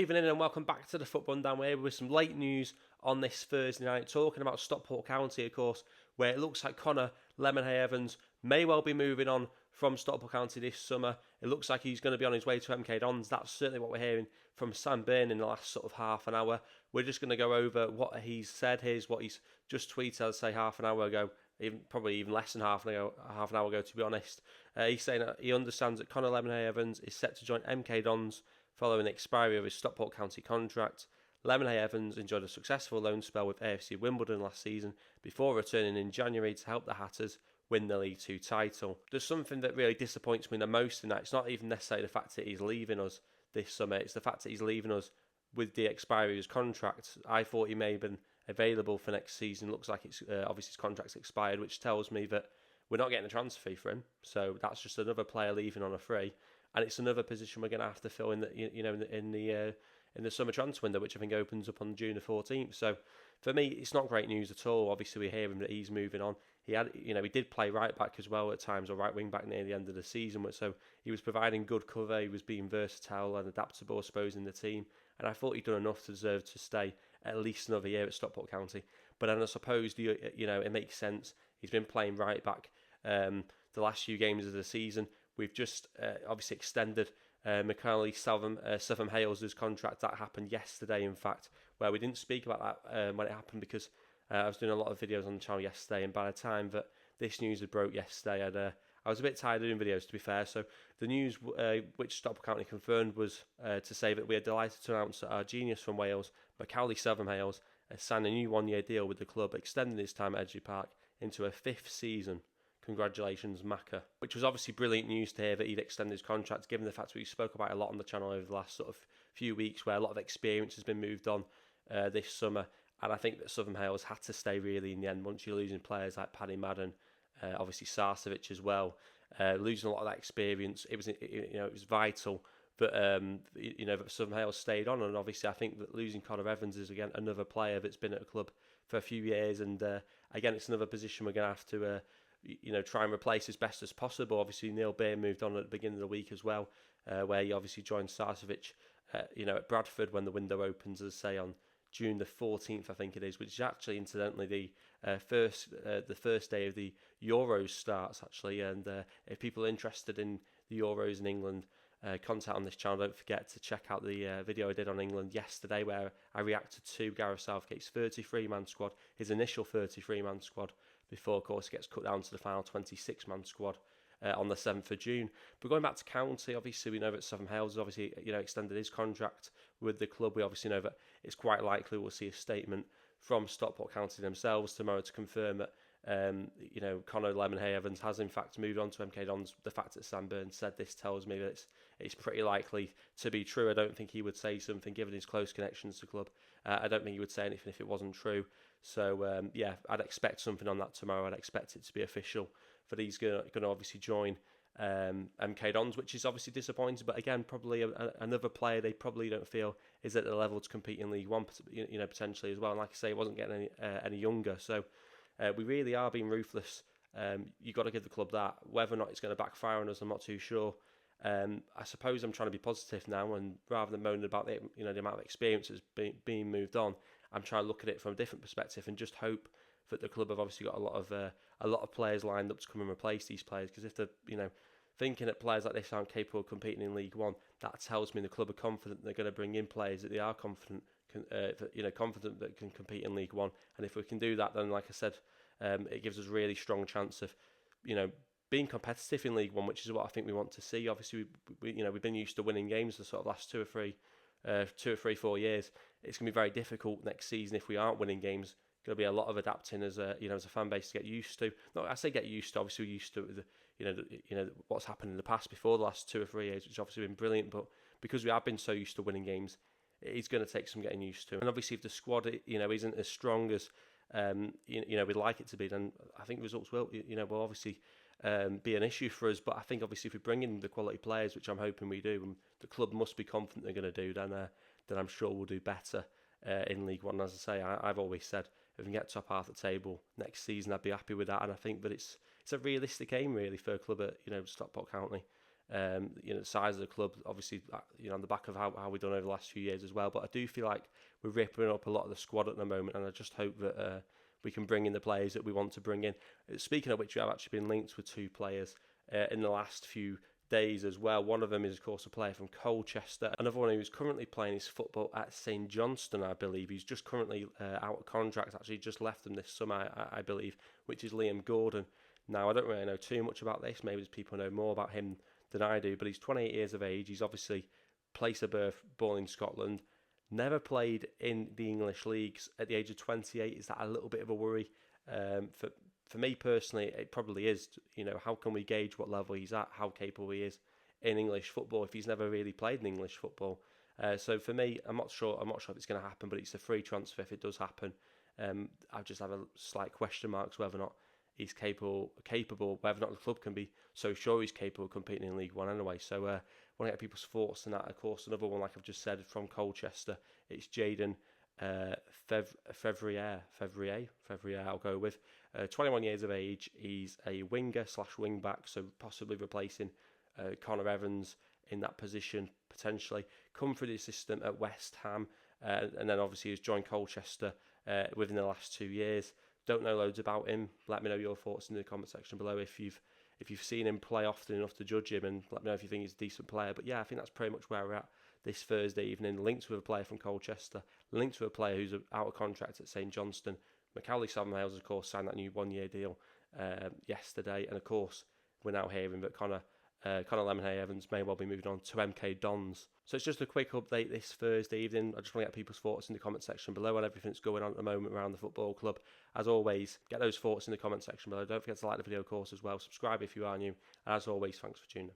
Good evening and welcome back to the Football Rundown. We're here with some late news on this Thursday night, talking about Stockport County, of course, where it looks like Connor Lemonheigh-Evans may well be moving on from Stockport County this summer. It looks like he's going to be on his way to MK DONS. That's certainly what we're hearing from Sam Byrne in the last sort of half an hour. We're just going to go over what he's said. Here's what he's just tweeted, I'd say, half an hour ago. Probably even less than half an hour ago, to be honest. He's saying that he understands that Connor Lemonheigh-Evans is set to join MK DONS following the expiry of his Stockport County contract. Lemonheigh-Evans enjoyed a successful loan spell with AFC Wimbledon last season before returning in January to help the Hatters win the League 2 title. There's something that really disappoints me the most in that. It's not even necessarily the fact that he's leaving us this summer, it's the fact that he's leaving us with the expiry of his contract. I thought he may have been available for next season. Looks like it's obviously his contract's expired, which tells me that we're not getting a transfer fee for him. So that's just another player leaving on a free, and it's another position we're going to have to fill in in the summer transfer window, which I think opens up on June the 14th. So for me, it's not great news at all. Obviously, we hear him that he's moving on. He did play right back as well at times, or right wing back near the end of the season. So he was providing good cover. He was being versatile and adaptable, I suppose, in the team. And I thought he'd done enough to deserve to stay at least another year at Stockport County. But then I suppose it makes sense. He's been playing right back the last few games of the season. We've just obviously extended Macaulay Southam-Hales' contract. That happened yesterday, in fact, where we didn't speak about that when it happened because I was doing a lot of videos on the channel yesterday, and by the time that this news had broke yesterday, I was a bit tired of doing videos, to be fair. So the news which Stockport County confirmed was to say that we are delighted to announce that our genius from Wales, Macaulay Southam-Hales, has signed a new one-year deal with the club, extending his time at Edgeley Park into a 5th season. Congratulations, Macca. Which was obviously brilliant news to hear that he'd extended his contract, given the fact that we spoke about a lot on the channel over the last sort of few weeks, where a lot of experience has been moved on this summer. And I think that Southam-Hales had to stay really in the end once you're losing players like Paddy Madden, obviously Sarcevic as well, losing a lot of that experience. It was vital that that Southam-Hales stayed on, and obviously I think that losing Connor Evans is again another player that's been at the club for a few years, and again it's another position we're going to have to try and replace as best as possible. Obviously Neil Beer moved on at the beginning of the week as well, where he obviously joined Sarcevic at Bradford when the window opens, as I say, on June the 14th, I think it is, which is actually incidentally the first day of the Euros starts, actually. And if people are interested in the Euros in England, contact on this channel. Don't forget to check out the video I did on England yesterday, where I reacted to Gareth Southgate's 33-man squad, his initial 33-man squad, before, of course, it gets cut down to the final 26-man squad on the 7th of June. But going back to County, obviously we know that Southam-Hales has obviously extended his contract with the club. We obviously know that it's quite likely we'll see a statement from Stockport County themselves tomorrow to confirm that Connor Lemonheigh-Evans has in fact moved on to MK DONS. The fact that Sam Byrne said this tells me that it's pretty likely to be true. I don't think he would say something given his close connections to the club. I don't think he would say anything if it wasn't true. So I'd expect something on that tomorrow. I'd expect it to be official that he's going to obviously join MK DONS, which is obviously disappointing. But again, probably another player they probably don't feel is at the level to compete in League One, potentially as well. And like I say, he wasn't getting any younger. So we really are being ruthless. You've got to give the club that. Whether or not it's going to backfire on us, I'm not too sure. I suppose I'm trying to be positive now, and rather than moaning about the amount of experience that's being moved on, I'm trying to look at it from a different perspective and just hope that the club have obviously got a lot of players lined up to come and replace these players. Because if they're thinking that players like this aren't capable of competing in League One, that tells me the club are confident they're going to bring in players that they are confident that can compete in League One. And if we can do that, then like I said, it gives us a really strong chance of being competitive in League One, which is what I think we want to see. Obviously, we've been used to winning games the sort of last 4 years. It's going to be very difficult next season if we aren't winning games. Going to be a lot of adapting as a fan base to get used to. No, I say get used to. Obviously, we're used to what's happened in the past before the last 2 or 3 years, which has obviously been brilliant. But because we have been so used to winning games, it is going to take some getting used to. And obviously, if the squad isn't as strong as we'd like it to be, then I think results will obviously be an issue for us. But I think obviously if we bring in the quality players, which I'm hoping we do, and the club must be confident they're going to do, then I'm sure we'll do better in League One. As I say, I've always said if we can get top half the table next season, I'd be happy with that. And I think that it's a realistic aim really for a club at Stockport County. The size of the club, obviously, on the back of how we've done over the last few years as well. But I do feel like we're ripping up a lot of the squad at the moment, and I just hope that we can bring in the players that we want to bring in. Speaking of which, we have actually been linked with 2 players in the last few days as well. One of them is, of course, a player from Colchester. Another one who's currently playing his football at St Johnstone, I believe. He's just currently out of contract, actually just left them this summer, I believe, which is Liam Gordon. Now, I don't really know too much about this. Maybe people know more about him than I do, but he's 28 years of age. He's obviously place of birth, born in Scotland. Never played in the English leagues at the age of 28. Is that a little bit of a worry? For me personally, it probably is. How can we gauge what level he's at, how capable he is in English football if he's never really played in English football? So for me, I'm not sure if it's going to happen, but it's a free transfer if it does happen. I just have a slight question marks whether or not he's capable, whether or not the club can be so sure he's capable of competing in League One anyway. So I want to get people's thoughts on that. Of course, another one, like I've just said, from Colchester, it's Jayden Fevrier, I'll go with. 21 years of age. He's a winger / wing back, so possibly replacing Connor Evans in that position potentially. Come through the system at West Ham, and then obviously has joined Colchester within the last 2 years. Don't know loads about him. Let me know your thoughts in the comment section below if you've seen him play often enough to judge him, and let me know if you think he's a decent player. But yeah, I think that's pretty much where we're at this Thursday evening. Linked with a player from Colchester, linked with a player who's out of contract at St Johnstone. Macaulay Southam-Hales, of course, signed that new 1-year deal yesterday, and of course we're now hearing that Connor Lemonheigh-Evans may well be moving on to MK DONS. So it's just a quick update this Thursday evening. I just want to get people's thoughts in the comment section below on everything that's going on at the moment around the football club. As always, get those thoughts in the comment section below. Don't forget to like the video, of course, as well. Subscribe if you are new. And as always, thanks for tuning in.